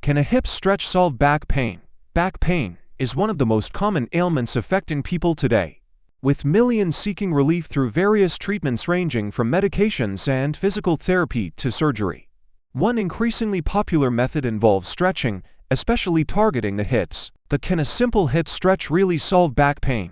Can a hip stretch solve back pain? Back pain is one of the most common ailments affecting people today, with millions seeking relief through various treatments ranging from medications and physical therapy to surgery. One increasingly popular method involves stretching, especially targeting the hips. But can a simple hip stretch really solve back pain?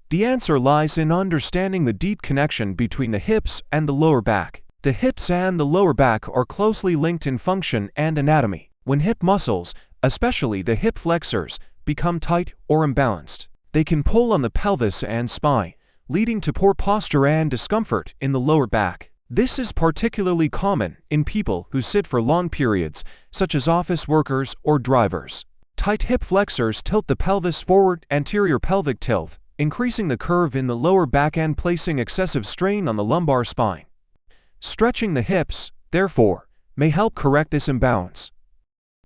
The answer lies in understanding the deep connection between the hips and the lower back. The hips and the lower back are closely linked in function and anatomy. When hip muscles, especially the hip flexors, become tight or imbalanced, they can pull on the pelvis and spine, leading to poor posture and discomfort in the lower back. This is particularly common in people who sit for long periods, such as office workers or drivers. Tight hip flexors tilt the pelvis forward, anterior pelvic tilt, increasing the curve in the lower back and placing excessive strain on the lumbar spine. Stretching the hips, therefore, may help correct this imbalance.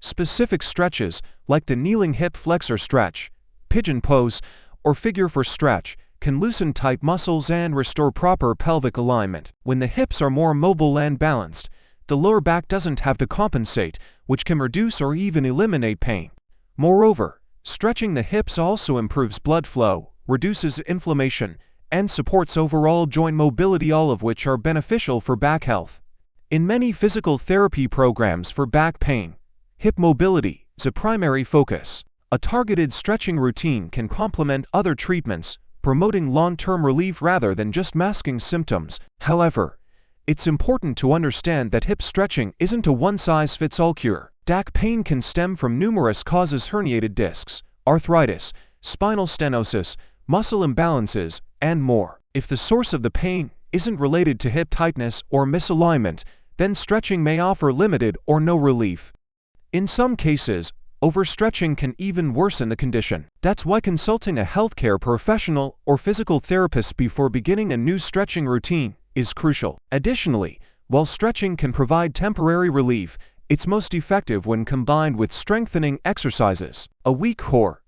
Specific stretches, like the kneeling hip flexor stretch, pigeon pose, or figure four stretch, can loosen tight muscles and restore proper pelvic alignment. When the hips are more mobile and balanced, the lower back doesn't have to compensate, which can reduce or even eliminate pain. Moreover, stretching the hips also improves blood flow, reduces inflammation, and supports overall joint mobility, all of which are beneficial for back health. In many physical therapy programs for back pain, hip mobility is a primary focus. A targeted stretching routine can complement other treatments, promoting long-term relief rather than just masking symptoms. However, it's important to understand that hip stretching isn't a one-size-fits-all cure. Back pain can stem from numerous causes: herniated discs, arthritis, spinal stenosis, muscle imbalances, and more. If the source of the pain isn't related to hip tightness or misalignment, then stretching may offer limited or no relief. In some cases, overstretching can even worsen the condition. That's why consulting a healthcare professional or physical therapist before beginning a new stretching routine is crucial. Additionally, while stretching can provide temporary relief, it's most effective when combined with strengthening exercises. A weak core,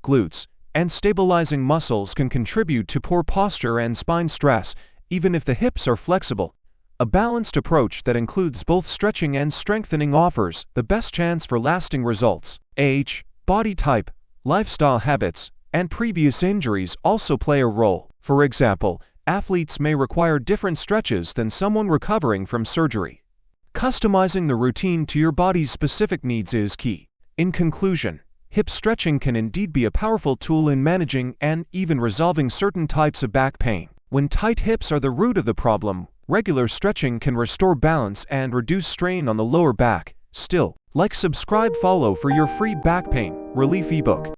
glutes, and stabilizing muscles can contribute to poor posture and spine stress, even if the hips are flexible. A balanced approach that includes both stretching and strengthening offers the best chance for lasting results. Age, body type, lifestyle habits, and previous injuries also play a role. For example, athletes may require different stretches than someone recovering from surgery. Customizing the routine to your body's specific needs is key. In conclusion, hip stretching can indeed be a powerful tool in managing and even resolving certain types of back pain. When tight hips are the root of the problem, regular stretching can restore balance and reduce strain on the lower back. Still, like, subscribe, follow for your free back pain relief ebook.